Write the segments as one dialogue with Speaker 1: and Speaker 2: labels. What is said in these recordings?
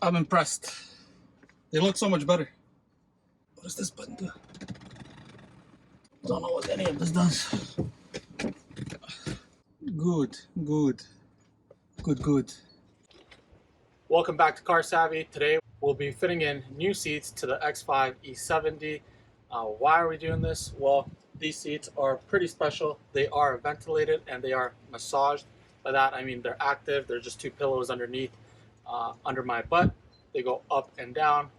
Speaker 1: I'm impressed. They look so much better. What does this button do? Don't know what any of this does. Good, good, good, good. Welcome back to Car Savvy. Today we'll be fitting in new seats to the X5 E70. Why are we doing this? Well, these seats are pretty special. They are ventilated and they are massaged. By that I mean they're active. They're just two pillows underneath, under my butt. They go up and down.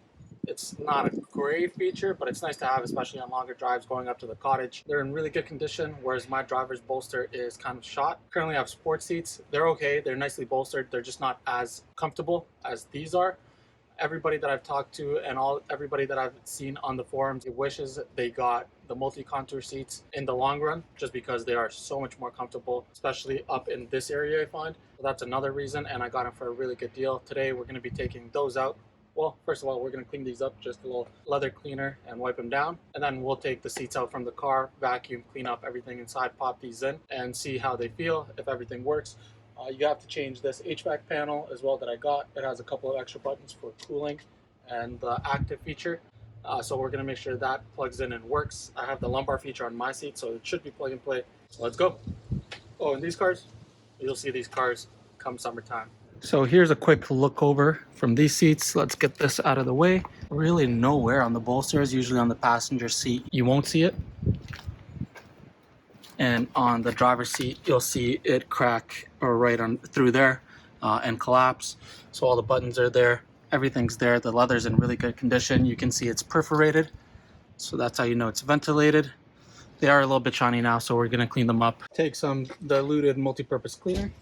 Speaker 1: It's not a great feature, but it's nice to have, especially on longer drives going up to the cottage. They're in really good condition, whereas my driver's bolster is kind of shot. Currently I have sports seats. They're okay. They're nicely bolstered. They're just not as comfortable as these are. Everybody that I've talked to and everybody that I've seen on the forums wishes they got the multi-contour seats in the long run, just because they are so much more comfortable, especially up in this area I find. So that's another reason, and I got them for a really good deal. Today we're going to be taking those out. Well, first of all, we're going to clean these up, just a little leather cleaner, and wipe them down. And then we'll take the seats out from the car, vacuum, clean up everything inside, pop these in, and see how they feel, if everything works. You have to change this HVAC panel as well that I got. It has a couple of extra buttons for cooling and the active feature. So we're going to make sure that plugs in and works. I have the lumbar feature on my seat, so it should be plug and play. So let's go. Oh, and these cars, you'll see these cars come summertime. So here's a quick look over from these seats. Let's get this out of the way. Really nowhere on the bolsters. Usually on the passenger seat you won't see it, and on the driver's seat you'll see it crack or right on through there and collapse. So all the buttons are there, everything's there. The leather's in really good condition. You can see it's perforated, so that's how you know it's ventilated. They are a little bit shiny now, so we're going to clean them up. Take some diluted multi-purpose cleaner.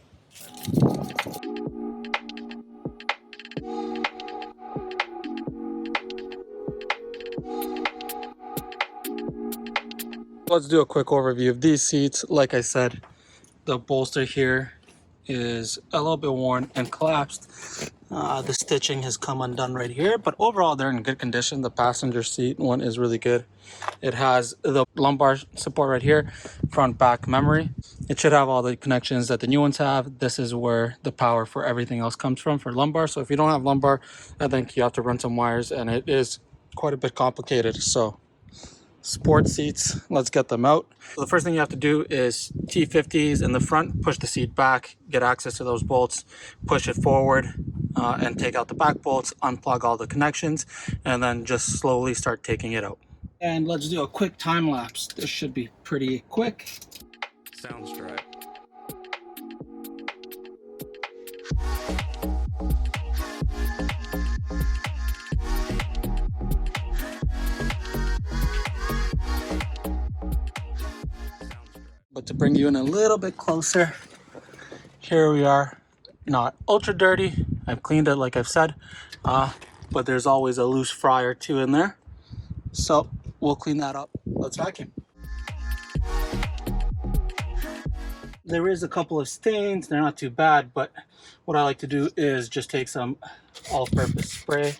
Speaker 1: Let's do a quick overview of these seats. Like I said, the bolster here is a little bit worn and collapsed. The stitching has come undone right here, but overall they're in good condition. The passenger seat one is really good. It has the lumbar support right here, front back memory. It should have all the connections that the new ones have. This is where the power for everything else comes from for lumbar. So if you don't have lumbar, I think you have to run some wires, and it is quite a bit complicated. So sports seats, let's get them out. So the first thing you have to do is T50s in the front, push the seat back, get access to those bolts, push it forward, and take out the back bolts, unplug all the connections, and then just slowly start taking it out. And let's do a quick time lapse. This should be pretty quick.
Speaker 2: Sounds right.
Speaker 1: But to bring you in a little bit closer, here we are. Not ultra dirty. I've cleaned it like I've said, but there's always a loose fry or two in there. So we'll clean that up. Let's vacuum. There is a couple of stains. They're not too bad, but what I like to do is just take some all-purpose spray.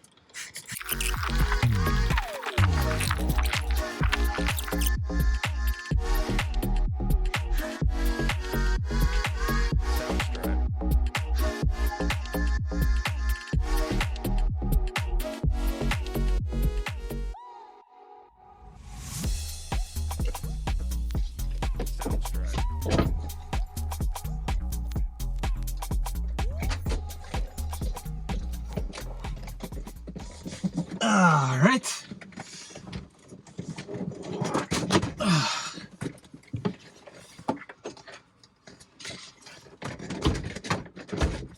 Speaker 1: All right.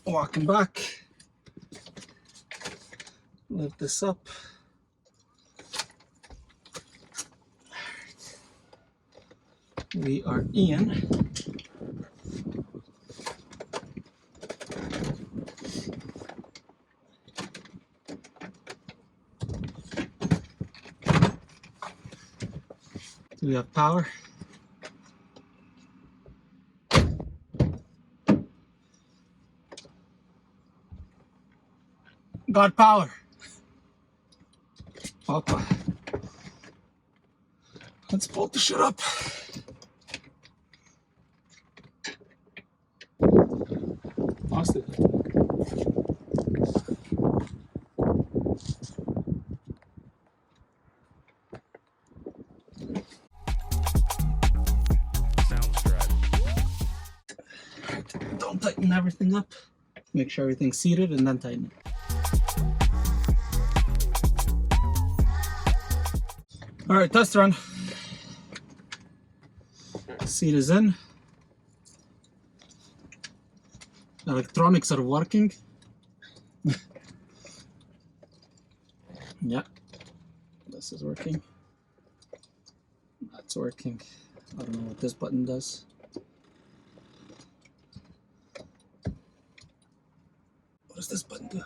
Speaker 1: Walking back. Lift this up. We are in. Do we have power? Got power. Papa. Let's bolt the shit up. Lost it. everything up, make sure everything's seated, and then tighten it. All right, test run. Seat is in. Electronics are working. Yeah, this is working. That's working. I don't know what this button does. What does this button do?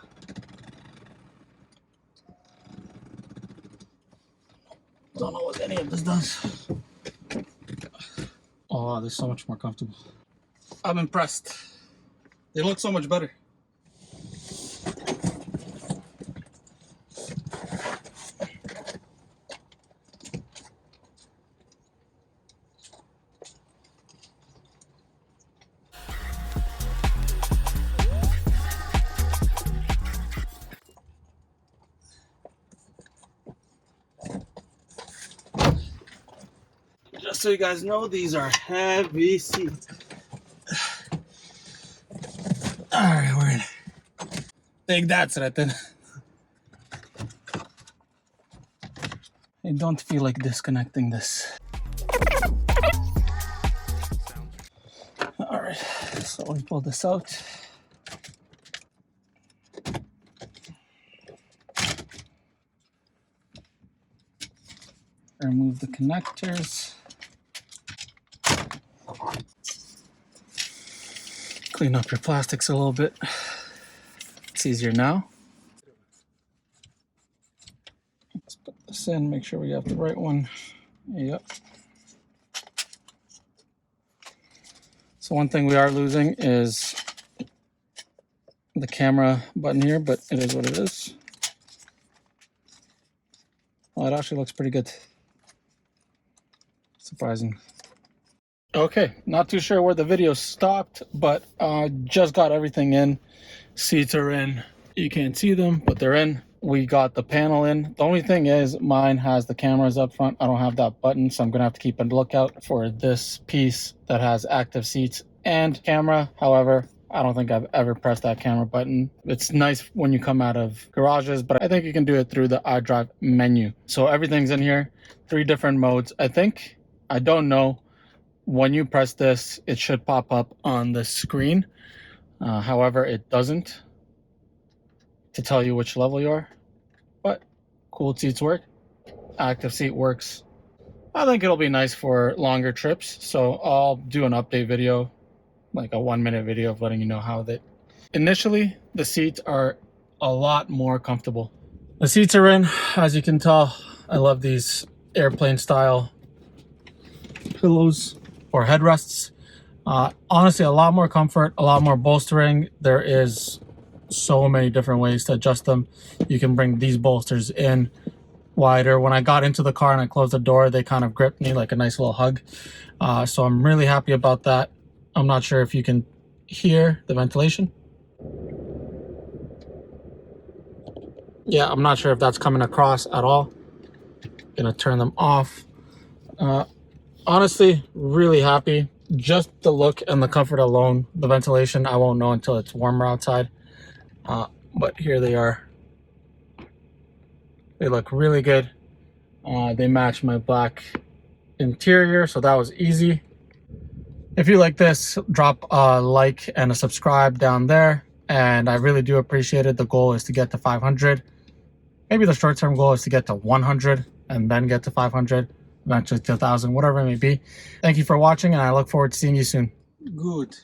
Speaker 1: Don't know what any of this does. Oh, they're so much more comfortable. I'm impressed. They look so much better. Just so you guys know, these are heavy seats. Alright, we're in. Take that, Sratan. I don't feel like disconnecting this. Alright, so we pull this out. Remove the connectors. Clean up your plastics a little bit. It's easier now. Let's put this in, make sure we have the right one. Yep. So one thing we are losing is the camera button here, but it is what it is. Well, it actually looks pretty good. Surprising. Okay, not too sure where the video stopped, but just got everything in. Seats are in. You can't see them, but they're in. We got the panel in. The only thing is mine has the cameras up front. I don't have that button, so I'm gonna have to keep a lookout for this piece that has active seats and camera. However, I don't think I've ever pressed that camera button. It's nice when you come out of garages, but I think you can do it through the iDrive menu. So everything's in here, 3 different modes. I think, I don't know, when you press this, it should pop up on the screen. However, it doesn't to tell you which level you are. But cooled seats work. Active seat works. I think it'll be nice for longer trips. So I'll do an update video, like a 1-minute video of letting you know how that. Initially, the seats are a lot more comfortable. The seats are in, as you can tell. I love these airplane style pillows or headrests. Honestly, a lot more comfort, a lot more bolstering. There is so many different ways to adjust them. You can bring these bolsters in wider. When I got into the car and I closed the door, they kind of gripped me like a nice little hug. So I'm really happy about that. I'm not sure if you can hear the ventilation. Yeah, I'm not sure if that's coming across at all. Gonna turn them off. Honestly, really happy. Just the look and the comfort alone. The ventilation, I won't know until it's warmer outside. But here they are. They look really good. They match my black interior, so that was easy. If you like this, drop a like and a subscribe down there. And I really do appreciate it. The goal is to get to 500. Maybe the short-term goal is to get to 100 and then get to 500. Eventually to 1,000, whatever it may be. Thank you for watching, and I look forward to seeing you soon. Good.